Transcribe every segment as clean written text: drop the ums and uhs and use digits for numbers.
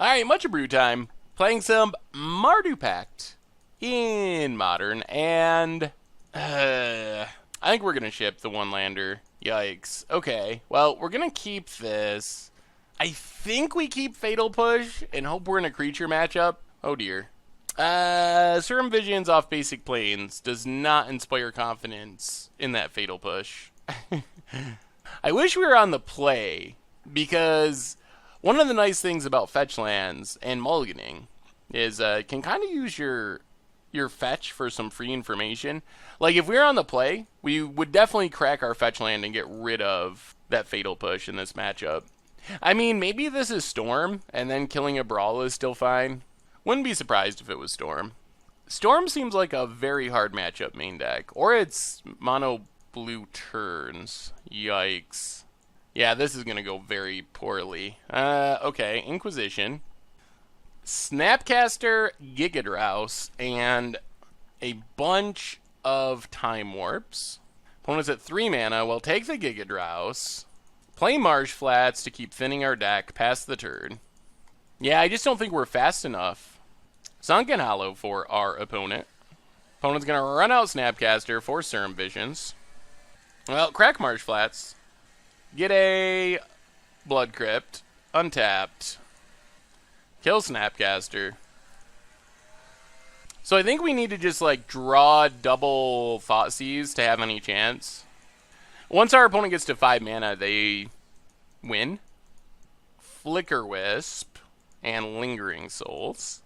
Alright, much Abrew time. Playing some Mardu Pact in Modern, and I think we're going to ship the one-lander. Yikes. Okay, well, we're going to keep this. I think we keep Fatal Push and hope we're in a creature matchup. Oh dear. Serum Visions off basic planes does not inspire confidence in that Fatal Push. I wish we were on the play, because one of the nice things about fetch lands and mulliganing is you can kind of use your fetch for some free information. Like if we were on the play, we would definitely crack our fetch land and get rid of that Fatal Push in this matchup. I mean, maybe this is Storm, and then killing a Brawl is still fine. Wouldn't be surprised if it was Storm. Storm seems like a very hard matchup main deck. Or it's mono blue turns. Yikes. Yeah, this is going to go very poorly. Okay, Inquisition. Snapcaster, Gigadrouse, and a bunch of Time Warps. Opponent's at 3 mana. We'll take the Gigadrouse. Play Marsh Flats to keep thinning our deck past the turn. Yeah, I just don't think we're fast enough. Sunken Hollow for our opponent. Opponent's going to run out Snapcaster for Serum Visions. Well, crack Marsh Flats. Get a Blood Crypt. Untapped. Kill Snapcaster. So I think we need to just like draw double Thoughtseize to have any chance. Once our opponent gets to 5 mana, they win. Flicker Wisp and Lingering Souls.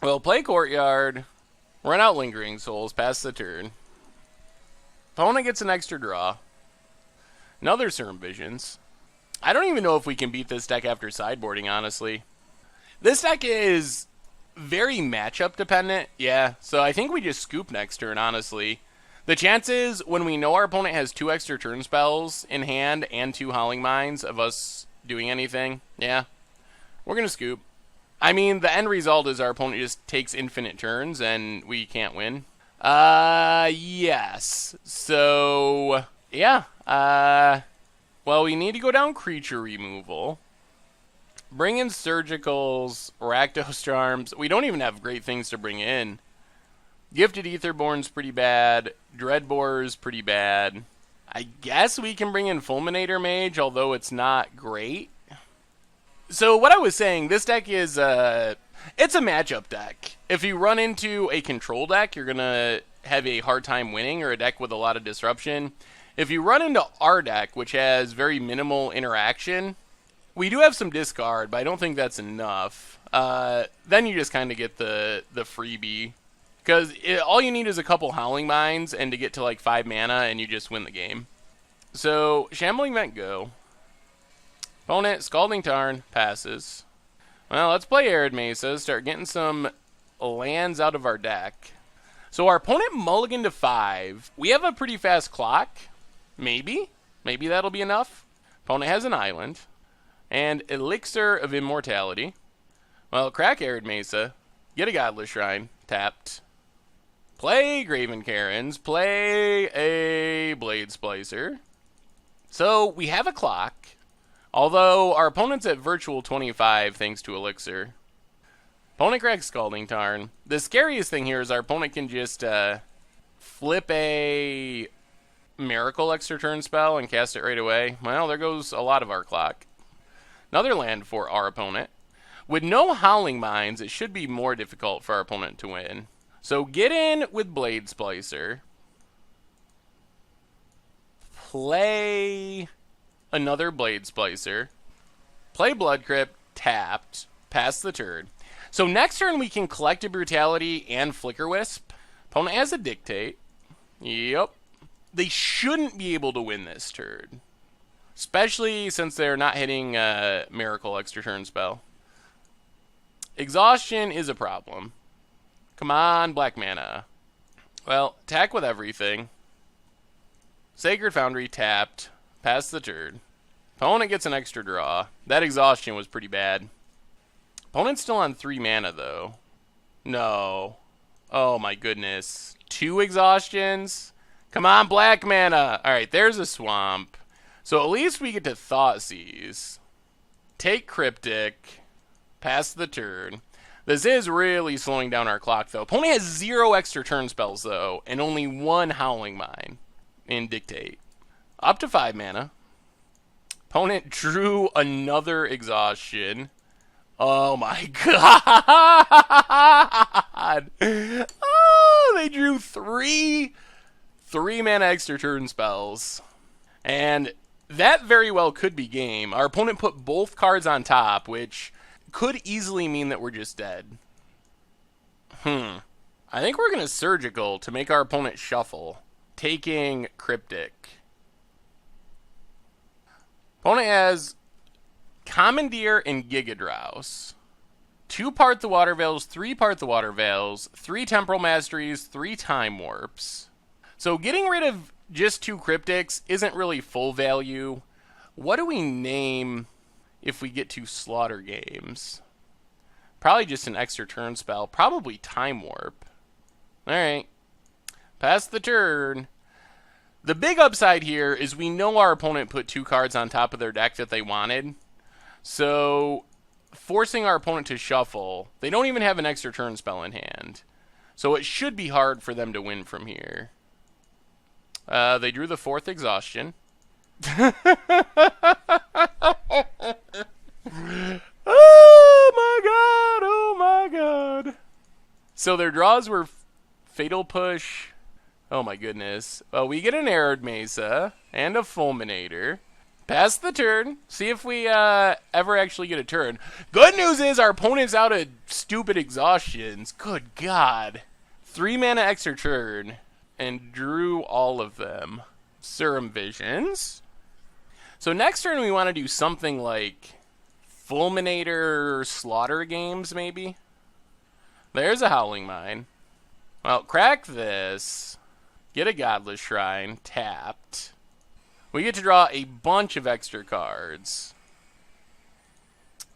Well, play Courtyard, run out Lingering Souls, pass the turn. Opponent gets an extra draw. Another Serum Visions. I don't even know if we can beat this deck after sideboarding, honestly. This deck is very matchup dependent, yeah, so I think we just scoop next turn, honestly. The chances, when we know our opponent has 2 extra turn spells in hand and 2 Howling Mines of us doing anything, yeah, we're going to scoop. I mean, the end result is our opponent just takes infinite turns and we can't win. Yes. So, yeah. Well, we need to go down creature removal. Bring in Surgicals, Rakdos Charms. We don't even have great things to bring in. Gifted Aetherborn's pretty bad. Dreadbore's pretty bad. I guess we can bring in Fulminator Mage, although it's not great. So what I was saying, this deck is it's a matchup deck. If you run into a control deck, you're going to have a hard time winning, or a deck with a lot of disruption. If you run into our deck, which has very minimal interaction, we do have some discard, but I don't think that's enough. Then you just kind of get the freebie. Because all you need is a couple Howling Mines and to get to like 5 mana, and you just win the game. So, Shambling Vent go. Opponent, Scalding Tarn, passes. Well, let's play Arid Mesa, start getting some lands out of our deck. So our opponent mulliganed to 5. We have a pretty fast clock. Maybe. Maybe that'll be enough. Opponent has an island. And Elixir of Immortality. Well, crack Arid Mesa. Get a Godless Shrine. Tapped. Play Graven Karens. Play a Blade Splicer. So we have a clock. Although our opponent's at virtual 25 thanks to Elixir. Opponent cracks Scalding Tarn. The scariest thing here is our opponent can just flip a Miracle extra turn spell and cast it right away. Well, there goes a lot of our clock. Another land for our opponent. With no Howling Mines, it should be more difficult for our opponent to win. So get in with Blade Splicer. Play another Blade Splicer. Play Blood Crypt, tapped, pass the turn. So next turn we can collect a Brutality and Flicker Wisp. Opponent has a Dictate. Yep. They shouldn't be able to win this turn. Especially since they're not hitting a Miracle extra turn spell. Exhaustion is a problem. Come on, black mana. Well, attack with everything. Sacred Foundry tapped. Pass the turn. Opponent gets an extra draw. That exhaustion was pretty bad. Opponent's still on 3 mana, though. No. Oh, my goodness. 2 exhaustions? Come on, black mana. All right, there's a swamp. So at least we get to Thoughtseize. Take Cryptic. Pass the turn. This is really slowing down our clock, though. Opponent has 0 extra turn spells, though, and only 1 Howling Mine in Dictate. Up to 5 mana. Opponent drew another exhaustion. Oh my god! Oh, they drew 3 mana extra turn spells. And that very well could be game. Our opponent put both cards on top, which could easily mean that we're just dead. I think we're going to Surgical to make our opponent shuffle. Taking Cryptic. Opponent has Commandeer and Gigadrouse. 2 Part the Water Veils, 3 Part the Water Veils, 3 Temporal Masteries, 3 Time Warps. So getting rid of just 2 Cryptics isn't really full value. What do we name if we get to Slaughter Games? Probably just an extra turn spell. Probably Time Warp. Alright. Pass the turn. The big upside here is we know our opponent put 2 cards on top of their deck that they wanted. So, forcing our opponent to shuffle, they don't even have an extra turn spell in hand. So it should be hard for them to win from here. They drew the 4th exhaustion. Oh my god, oh my god. So their draws were Fatal Push. Oh my goodness. Well, we get an Arid Mesa and a Fulminator. Pass the turn. See if we ever actually get a turn. Good news is our opponent's out of stupid exhaustions. Good god. 3 mana extra turn. And drew all of them. Serum Visions. So next turn we want to do something like Fulminator Slaughter Games, maybe? There's a Howling Mine. Well, crack this. Get a Godless Shrine. Tapped. We get to draw a bunch of extra cards.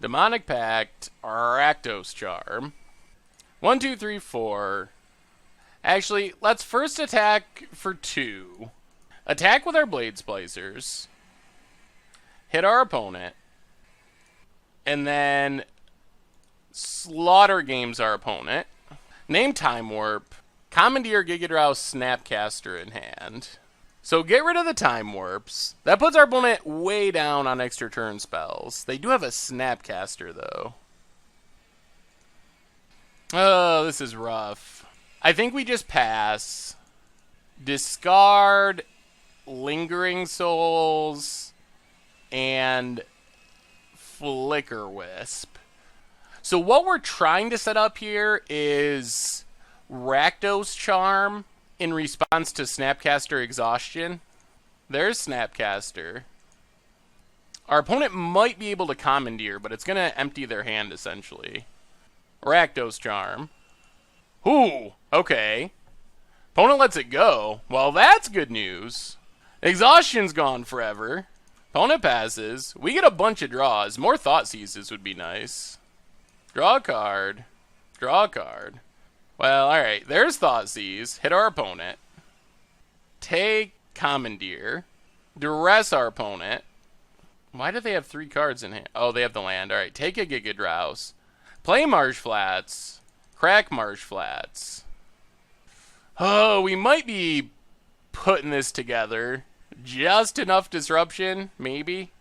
Demonic Pact. Rakdos Charm. 1, 2, 3, 4. Actually, let's first attack for 2. Attack with our Blade Splicers. Hit our opponent. And then Slaughter Games our opponent. Name Time Warp. Commandeer Gigadrouse Snapcaster in hand. So get rid of the Time Warps. That puts our opponent way down on extra turn spells. They do have a Snapcaster, though. Oh, this is rough. I think we just pass. Discard Lingering Souls and Flicker Wisp. So what we're trying to set up here is Rakdos Charm in response to Snapcaster Exhaustion. There's Snapcaster. Our opponent might be able to Commandeer, but it's going to empty their hand, essentially. Rakdos Charm. Ooh, okay. Opponent lets it go. Well, that's good news. Exhaustion's gone forever. Opponent passes. We get a bunch of draws. More Thought Seizes would be nice. Draw a card. Draw a card. Well, alright. There's Thought Seize. Hit our opponent. Take Commandeer. Duress our opponent. Why do they have 3 cards in hand? Oh, they have the land. Alright, take a Gigadrouse. Play Marsh Flats. Crack Marsh Flats. Oh, we might be putting this together. Just enough disruption, maybe.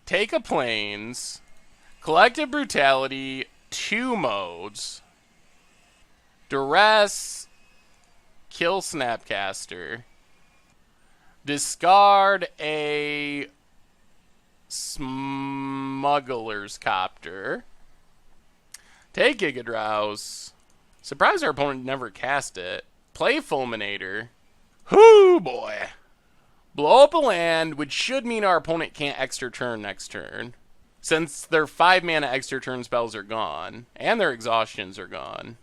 Take a Plains. Collective Brutality. 2 modes. Duress. Kill Snapcaster. Discard a Smuggler's Copter. Take Gigadrouse. Surprised our opponent never cast it. Play Fulminator. Whoo, boy. Blow up a land, which should mean our opponent can't extra turn next turn, since their 5 mana extra turn spells are gone, and their exhaustions are gone.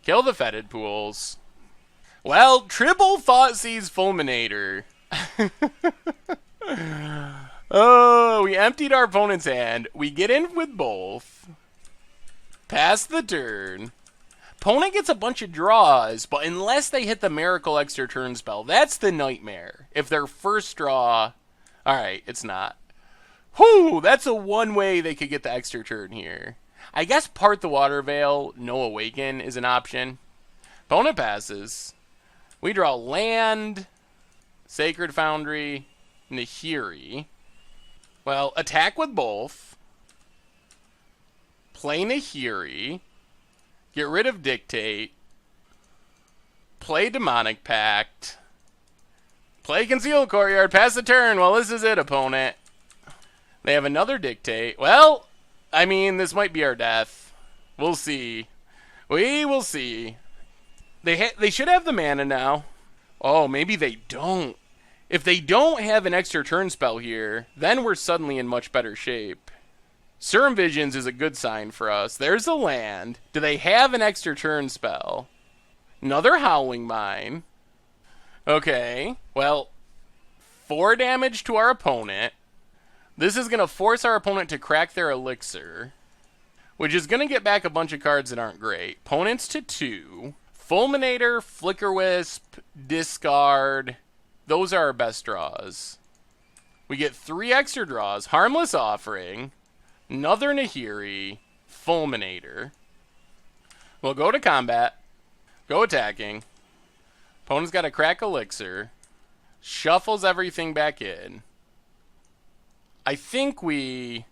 Kill the Fetid Pools. Well, triple Thoughtseize Fulminator. Oh, we emptied our opponent's hand. We get in with both. Pass the turn. Opponent gets a bunch of draws, but unless they hit the Miracle extra turn spell, that's the nightmare. If their first draw... Alright, it's not. Whew, that's a one way they could get the extra turn here. I guess Part the Water Veil, no Awaken is an option. Opponent passes. We draw land, Sacred Foundry, Nahiri. Well, attack with both. Play Nahiri. Get rid of Dictate. Play Demonic Pact. Play Concealed Courtyard. Pass the turn. Well, this is it, opponent. They have another Dictate. Well, I mean, this might be our death. We'll see. We will see. They should have the mana now. Oh, maybe they don't. If they don't have an extra turn spell here, then we're suddenly in much better shape. Serum Visions is a good sign for us. There's a land. Do they have an extra turn spell? Another Howling Mine. Okay. Well, 4 damage to our opponent. This is going to force our opponent to crack their Elixir, which is going to get back a bunch of cards that aren't great. Opponents to 2. Fulminator, Flicker Wisp, discard. Those are our best draws. We get 3 extra draws. Harmless Offering, another Nahiri, Fulminator. We'll go to combat. Go attacking. Opponent's got a crack Elixir. Shuffles everything back in. I think we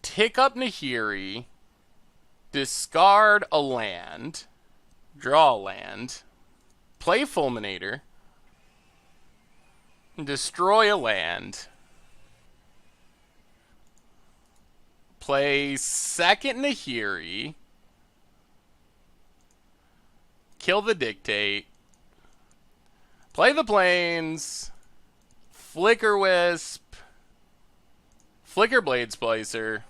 tick up Nahiri, discard a land, draw a land, play Fulminator, destroy a land, play second Nahiri, kill the Dictate, play the Plains, Flicker Wisp, Flicker Blade Splicer.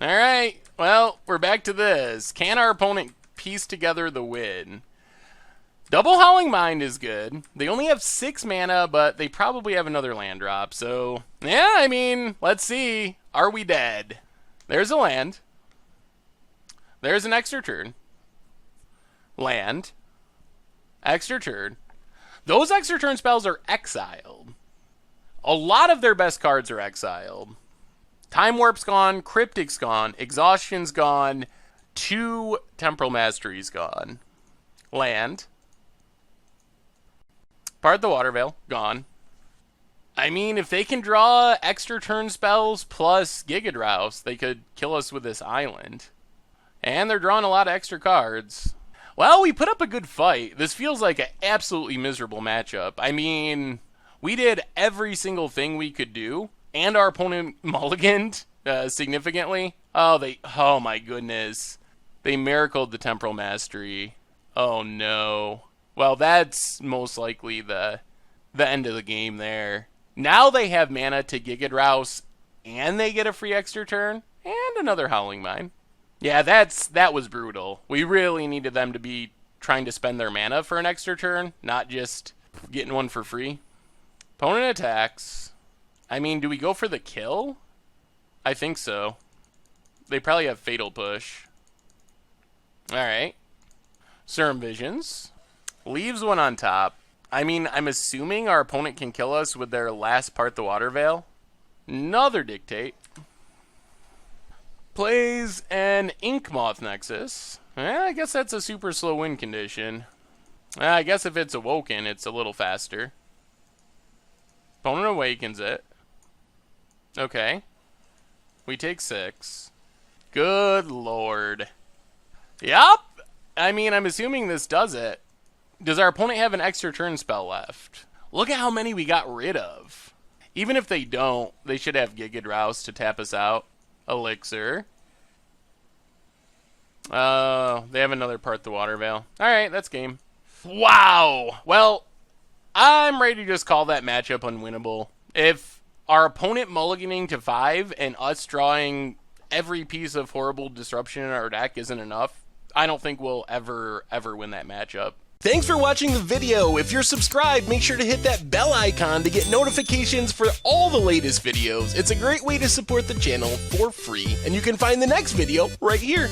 Alright, well, we're back to this. Can our opponent piece together the win? Double Howling Mind is good. They only have 6 mana, but they probably have another land drop. So, yeah, I mean, let's see. Are we dead? There's a land. There's an extra turn. Land. Extra turn. Those extra turn spells are exiled. A lot of their best cards are exiled. Time Warp's gone, Cryptic's gone, Exhaustion's gone, 2 Temporal Mastery's gone. Land. Part the Water Veil, gone. I mean, if they can draw extra turn spells plus Gigadrouse, they could kill us with this island. And they're drawing a lot of extra cards. Well, we put up a good fight. This feels like an absolutely miserable matchup. I mean, we did every single thing we could do, and our opponent mulliganed significantly. Oh my goodness. They miracled the Temporal Mastery. Oh no. Well, that's most likely the end of the game there. Now they have mana to Gigadrouse, and they get a free extra turn, and another Howling Mine. Yeah, that was brutal. We really needed them to be trying to spend their mana for an extra turn, not just getting one for free. Opponent attacks. I mean, do we go for the kill? I think so. They probably have Fatal Push. Alright. Serum Visions. Leaves one on top. I mean, I'm assuming our opponent can kill us with their last Part the Water Veil. Another Dictate. Plays an Ink Moth Nexus. I guess that's a super slow win condition. I guess if it's awoken, it's a little faster. Opponent awakens it. Okay. We take 6. Good lord. Yup. I mean, I'm assuming this does it. Does our opponent have an extra turn spell left? Look at how many we got rid of. Even if they don't, they should have Gigadrouse to tap us out. Elixir. They have another Part the Water Veil. Alright, that's game. Wow. Well, I'm ready to just call that matchup unwinnable. If our opponent mulliganing to 5 and us drawing every piece of horrible disruption in our deck isn't enough, I don't think we'll ever win that matchup. Thanks for watching the video. If you're subscribed, make sure to hit that bell icon to get notifications for all the latest videos. It's a great way to support the channel for free, and you can find the next video right here.